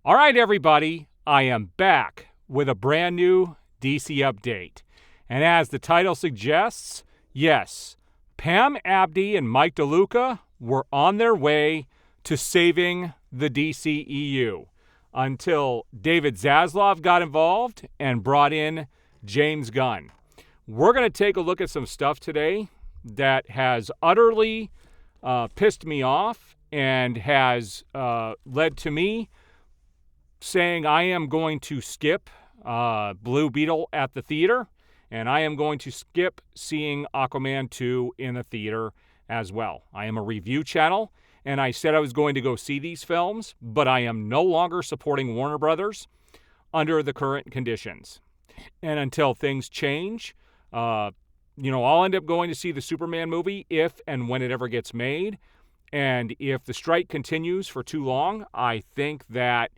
All right, everybody, I am back with a brand new DC update. And as the title suggests, yes, Pam Abdy and Mike DeLuca were on their way to saving the DCEU until David Zaslav got involved and brought in James Gunn. We're going to take a look at some stuff today that has utterly pissed me off and has led to me saying I am going to skip Blue Beetle at the theater, and I am going to skip seeing Aquaman 2 in the theater as well. I am a review channel, and I said I was going to go see these films, but I am no longer supporting Warner Brothers under the current conditions. And until things change, I'll end up going to see the Superman movie if and when it ever gets made. And if the strike continues for too long, I think that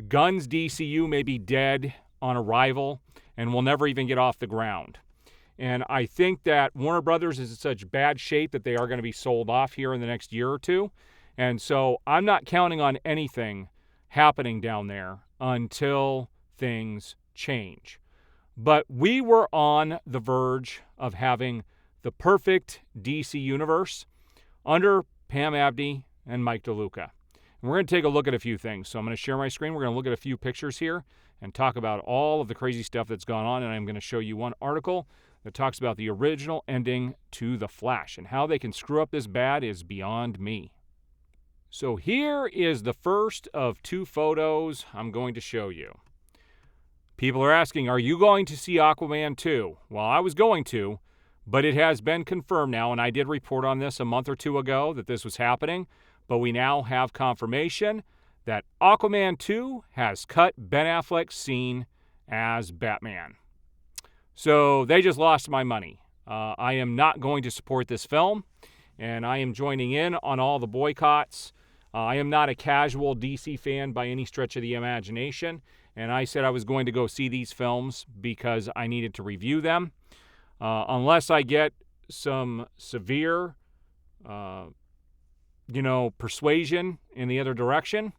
Gunn's DCU may be dead on arrival and will never even get off the ground. And I think that Warner Brothers is in such bad shape that they are going to be sold off here in the next year or two. And so I'm not counting on anything happening down there until things change. But we were on the verge of having the perfect DC universe under Pam Abdy and Mike DeLuca. And we're going to take a look at a few things. So I'm going to share my screen. We're going to look at a few pictures here and talk about all of the crazy stuff that's gone on. And I'm going to show you one article that talks about the original ending to The Flash. And how they can screw up this bad is beyond me. So here is the first of two photos I'm going to show you. People are asking, are you going to see Aquaman 2? Well, I was going to, but it has been confirmed now, and I did report on this a month or two ago that this was happening, but we now have confirmation that Aquaman 2 has cut Ben Affleck's scene as Batman. So they just lost my money. I am not going to support this film, and I am joining in on all the boycotts. I am not a casual DC fan by any stretch of the imagination, and I said I was going to go see these films because I needed to review them. Unless I get some severe, persuasion in the other direction,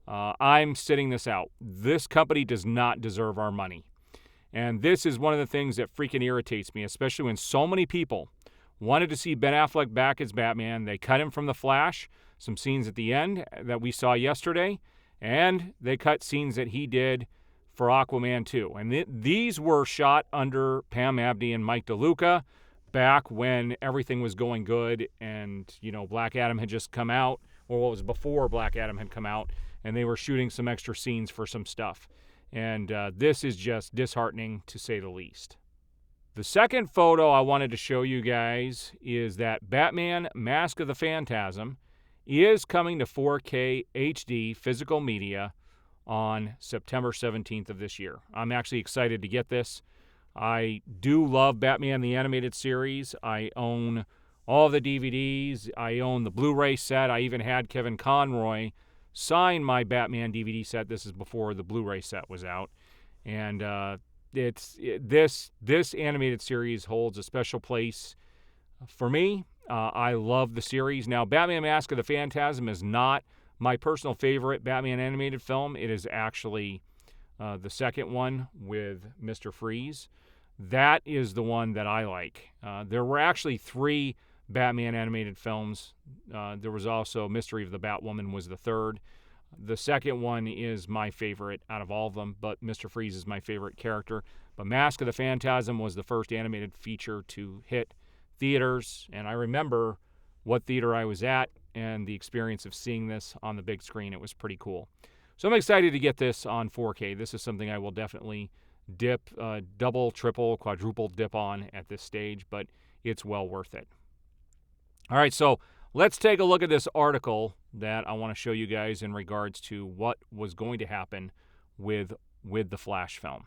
I'm sitting this out. This company does not deserve our money. And this is one of the things that freaking irritates me, especially when so many people wanted to see Ben Affleck back as Batman. They cut him from The Flash, some scenes at the end that we saw yesterday, and they cut scenes that he did for Aquaman 2. And these were shot under Pam Abdy and Mike DeLuca back when everything was going good and, Black Adam had just come out, or what was before Black Adam had come out, and they were shooting some extra scenes for some stuff. And this is just disheartening, to say the least. The second photo I wanted to show you guys is that Batman Mask of the Phantasm is coming to 4K HD physical media on September 17th of this year. I'm actually excited to get this. I do love Batman the Animated Series. I own all the DVDs. I own the Blu-ray set. I even had Kevin Conroy sign my Batman DVD set. This is before the Blu-ray set was out. And this animated series holds a special place for me. I love the series. Now, Batman Mask of the Phantasm is not my personal favorite Batman animated film. It is actually the second one with Mr. Freeze. That is the one that I like. There were actually 3 Batman animated films. There was also Mystery of the Batwoman was the third. The second one is my favorite out of all of them, but Mr. Freeze is my favorite character. But Mask of the Phantasm was the first animated feature to hit theaters, and I remember what theater I was at and the experience of seeing this on the big screen. It was pretty cool. So I'm excited to get this on 4K. This is something I will definitely dip, double, triple, quadruple dip on at this stage, but it's well worth it. All right, so let's take a look at this article that I want to show you guys in regards to what was going to happen with the Flash film.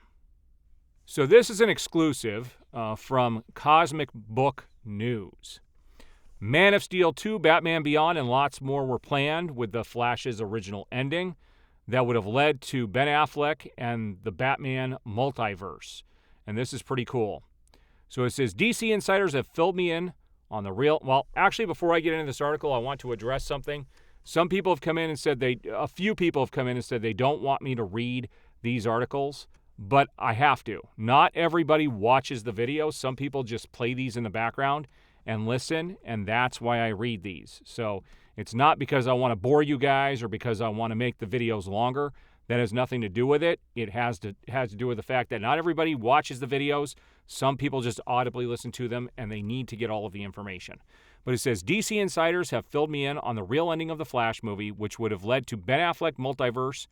So this is an exclusive from Cosmic Book News. Man of Steel 2, Batman Beyond, and lots more were planned with the Flash's original ending that would have led to Ben Affleck and the Batman multiverse. And this is pretty cool. So it says, DC insiders have filled me in on the real... Well, actually, before I get into this article, I want to address something Some people have come in and said a few people have come in and said they don't want me to read these articles, but I have to. Not everybody watches the video. Some people just play these in the background and listen, and that's why I read these. So it's not because I want to bore you guys or because I want to make the videos longer. That has nothing to do with it. It has to do with the fact that not everybody watches the videos. Some people just audibly listen to them, and they need to get all of the information. But it says, DC insiders have filled me in on the real ending of the Flash movie, which would have led to Ben Affleck multiverse,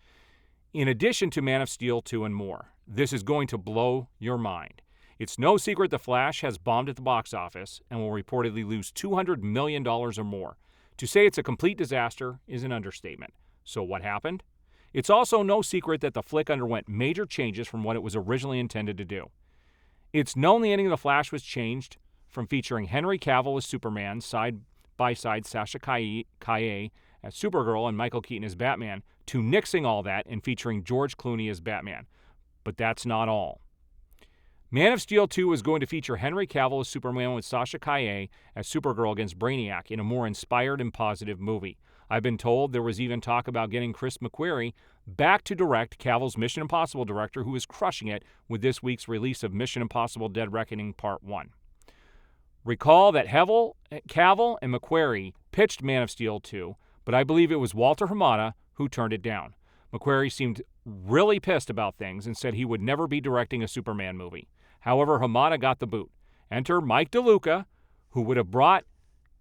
in addition to Man of Steel 2 and more. This is going to blow your mind. It's no secret The Flash has bombed at the box office and will reportedly lose $200 million or more. To say it's a complete disaster is an understatement. So what happened? It's also no secret that the flick underwent major changes from what it was originally intended to do. It's known the ending of The Flash was changed from featuring Henry Cavill as Superman, side by side Sasha Calle as Supergirl and Michael Keaton as Batman, to nixing all that and featuring George Clooney as Batman. But that's not all. Man of Steel 2 is going to feature Henry Cavill as Superman with Sasha Calle as Supergirl against Brainiac in a more inspired and positive movie. I've been told there was even talk about getting Chris McQuarrie back to direct, Cavill's Mission Impossible director, who is crushing it with this week's release of Mission Impossible Dead Reckoning Part 1. Recall that Cavill and McQuarrie pitched Man of Steel 2, but I believe it was Walter Hamada who turned it down. McQuarrie seemed really pissed about things and said he would never be directing a Superman movie. However, Hamada got the boot. Enter Mike DeLuca, who would have brought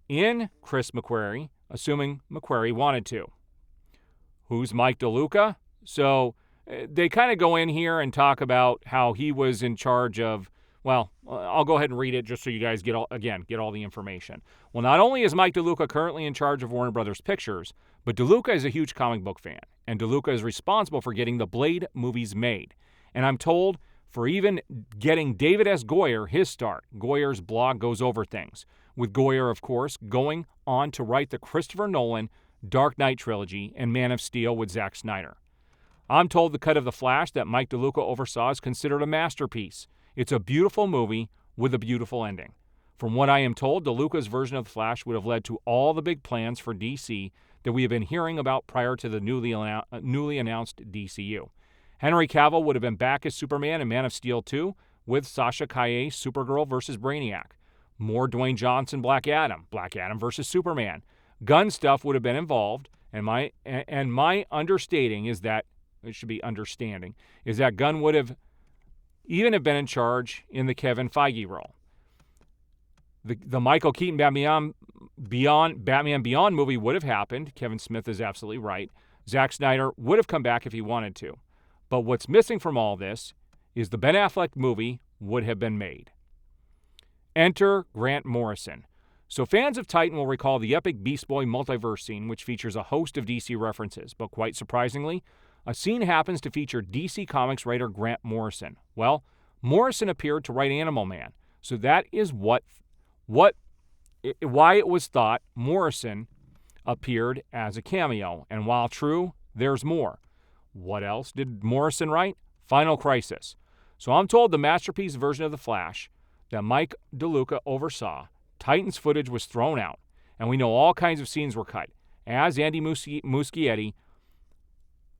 in Chris McQuarrie, assuming McQuarrie wanted to. Who's Mike DeLuca? So they kind of go in here and talk about how he was in charge of, well, I'll go ahead and read it just so you guys get all the information. Well, not only is Mike DeLuca currently in charge of Warner Brothers Pictures, but DeLuca is a huge comic book fan, and DeLuca is responsible for getting the Blade movies made. And I'm told for even getting David S. Goyer his start. Goyer's blog goes over things, with Goyer, of course, going on to write the Christopher Nolan Dark Knight trilogy and Man of Steel with Zack Snyder. I'm told the cut of The Flash that Mike DeLuca oversaw is considered a masterpiece. It's a beautiful movie with a beautiful ending. From what I am told, DeLuca's version of The Flash would have led to all the big plans for DC that we have been hearing about prior to the newly announced DCEU. Henry Cavill would have been back as Superman in Man of Steel 2 with Sasha Calle, Supergirl versus Brainiac. More Dwayne Johnson, Black Adam versus Superman. Gunn stuff would have been involved, and my understanding is that Gunn would have even have been in charge in the Kevin Feige role. The Michael Keaton Batman Beyond movie would have happened. Kevin Smith is absolutely right. Zack Snyder would have come back if he wanted to. But what's missing from all this is the Ben Affleck movie would have been made. Enter Grant Morrison. So fans of Titan will recall the epic Beast Boy multiverse scene, which features a host of DC references. But quite surprisingly, a scene happens to feature DC Comics writer Grant Morrison. Well, Morrison appeared to write Animal Man. So that is why it was thought Morrison appeared as a cameo. And while true, there's more. What else did Morrison write? Final Crisis. So I'm told the masterpiece version of The Flash that Mike DeLuca oversaw, Titans footage was thrown out, and we know all kinds of scenes were cut, as Andy Muschietti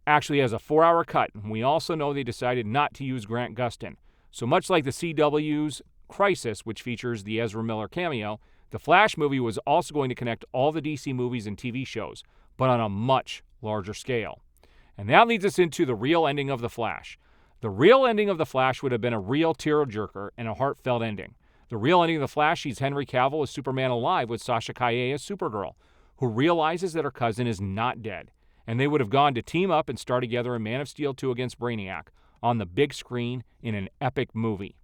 actually has a 4-hour cut. And we also know they decided not to use Grant Gustin. So much like the CW's Crisis, which features the Ezra Miller cameo, the Flash movie was also going to connect all the DC movies and TV shows, but on a much larger scale. And that leads us into the real ending of The Flash. The real ending of The Flash would have been a real tearjerker and a heartfelt ending. The real ending of The Flash sees Henry Cavill as Superman alive with Sasha Calle as Supergirl, who realizes that her cousin is not dead. And they would have gone to team up and star together in Man of Steel 2 against Brainiac on the big screen in an epic movie.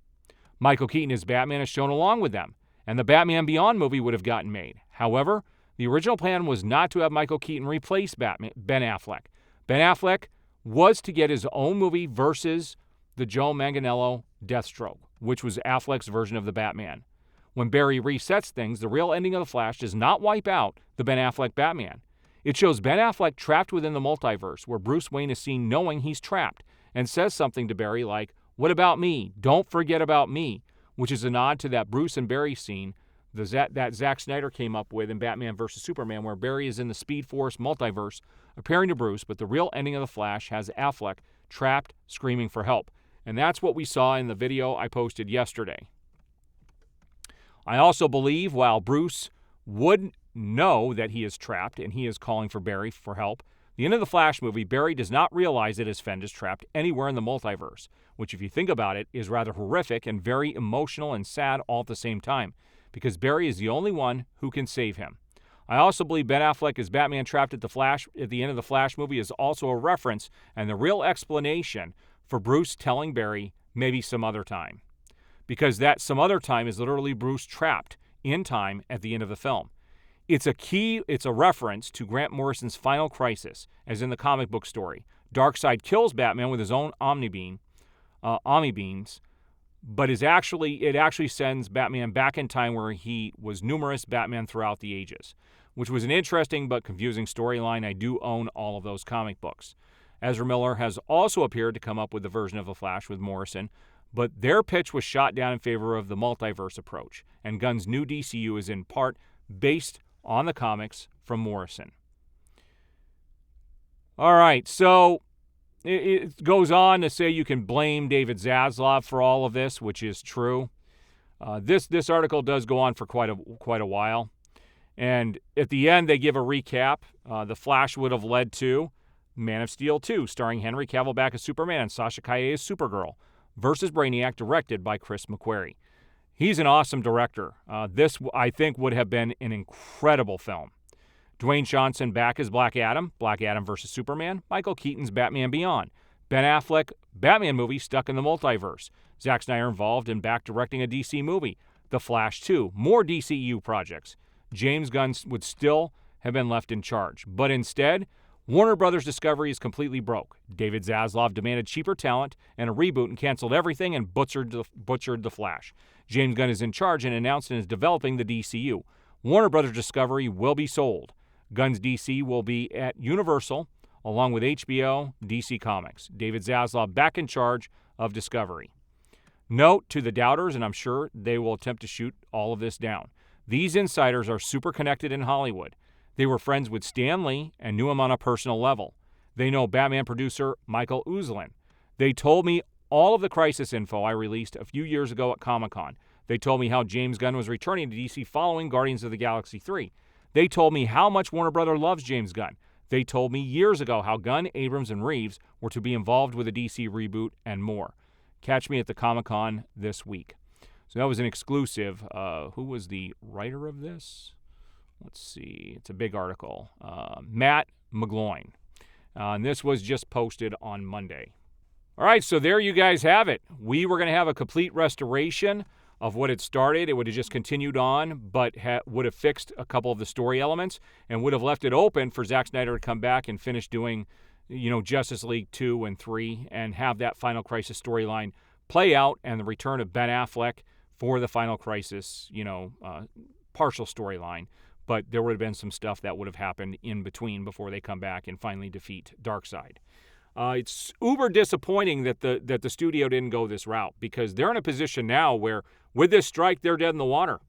Michael Keaton as Batman is shown along with them, and the Batman Beyond movie would have gotten made. However, the original plan was not to have Michael Keaton replace Ben Affleck. Ben Affleck was to get his own movie versus the Joe Manganiello Deathstroke, which was Affleck's version of the Batman. When Barry resets things, the real ending of The Flash does not wipe out the Ben Affleck Batman. It shows Ben Affleck trapped within the multiverse, where Bruce Wayne is seen knowing he's trapped and says something to Barry like, "What about me? Don't forget about me," which is a nod to that Bruce and Barry scene that Zack Snyder came up with in Batman vs. Superman, where Barry is in the Speed Force multiverse appearing to Bruce, but the real ending of The Flash has Affleck trapped, screaming for help. And that's what we saw in the video I posted yesterday. I also believe while Bruce would know that he is trapped and he is calling for Barry for help, the end of the Flash movie, Barry does not realize that his friend is trapped anywhere in the multiverse, which, if you think about it, is rather horrific and very emotional and sad all at the same time, because Barry is the only one who can save him. I also believe Ben Affleck as Batman trapped at the end of the Flash movie is also a reference and the real explanation for Bruce telling Barry maybe some other time. Because that some other time is literally Bruce trapped in time at the end of the film. It's a reference to Grant Morrison's Final Crisis, as in the comic book story. Darkseid kills Batman with his own Omni-Beams, but it actually sends Batman back in time where he was numerous Batman throughout the ages, which was an interesting but confusing storyline. I do own all of those comic books. Ezra Miller has also appeared to come up with the version of The Flash with Morrison, but their pitch was shot down in favor of the multiverse approach, and Gunn's new DCU is in part based on the comics from Morrison. All right, so it goes on to say you can blame David Zaslav for all of this, which is true. This article does go on for quite a while, and at the end they give a recap. The Flash would have led to Man of Steel 2, starring Henry Cavill back as Superman and Sasha Calle as Supergirl, versus Brainiac, directed by Chris McQuarrie. He's an awesome director. This, I think, would have been an incredible film. Dwayne Johnson back as Black Adam versus Superman, Michael Keaton's Batman Beyond, Ben Affleck, Batman movie stuck in the multiverse, Zack Snyder involved in back directing a DC movie, The Flash 2, more DCEU projects. James Gunn would still have been left in charge, but instead, Warner Brothers Discovery is completely broke. David Zaslav demanded cheaper talent and a reboot and canceled everything and butchered the Flash. James Gunn is in charge and announced and is developing the DCU. Warner Brothers Discovery will be sold. Gunn's DC will be at Universal, along with HBO, DC Comics. David Zaslav back in charge of Discovery. Note to the doubters, and I'm sure they will attempt to shoot all of this down, these insiders are super connected in Hollywood. They were friends with Stan Lee and knew him on a personal level. They know Batman producer Michael Uzlan. They told me all of the crisis info I released a few years ago at Comic-Con. They told me how James Gunn was returning to DC following Guardians of the Galaxy 3. They told me how much Warner Brothers loves James Gunn. They told me years ago how Gunn, Abrams, and Reeves were to be involved with a DC reboot and more. Catch me at the Comic-Con this week. So that was an exclusive. Who was the writer of this? Let's see. It's a big article. Matt McGloin. And this was just posted on Monday. All right, so there you guys have it. We were going to have a complete restoration of what had started. It would have just continued on, but would have fixed a couple of the story elements and would have left it open for Zack Snyder to come back and finish doing, Justice League 2 and 3 and have that Final Crisis storyline play out and the return of Ben Affleck for the Final Crisis, partial storyline. But there would have been some stuff that would have happened in between before they come back and finally defeat Darkseid. It's uber disappointing that the studio didn't go this route, because they're in a position now where with this strike, they're dead in the water.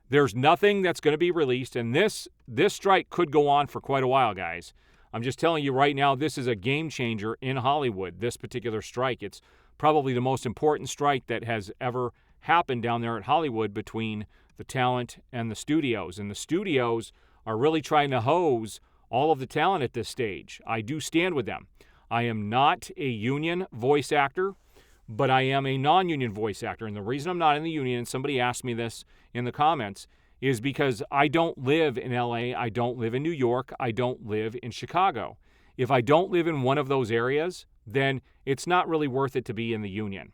There's nothing that's going to be released, and this strike could go on for quite a while, guys. I'm just telling you right now, this is a game changer in Hollywood, this particular strike. It's probably the most important strike that has ever happened down there at Hollywood between the talent and the studios. And the studios are really trying to hose all of the talent at this stage. I do stand with them. I am not a union voice actor, but I am a non-union voice actor. And the reason I'm not in the union, and somebody asked me this in the comments, is because I don't live in LA, I don't live in New York, I don't live in Chicago. If I don't live in one of those areas, then it's not really worth it to be in the union.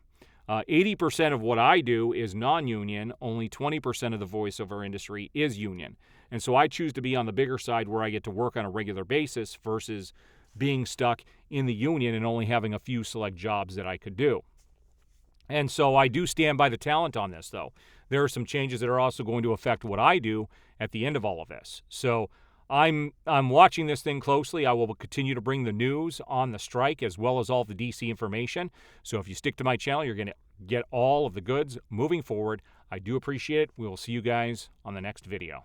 80% of what I do is non-union, only 20% of the voiceover industry is union. And so I choose to be on the bigger side where I get to work on a regular basis versus being stuck in the union and only having a few select jobs that I could do. And so I do stand by the talent on this, though. There are some changes that are also going to affect what I do at the end of all of this. So I'm watching this thing closely. I will continue to bring the news on the strike as well as all the DC information. So if you stick to my channel, you're going to get all of the goods moving forward. I do appreciate it. We will see you guys on the next video.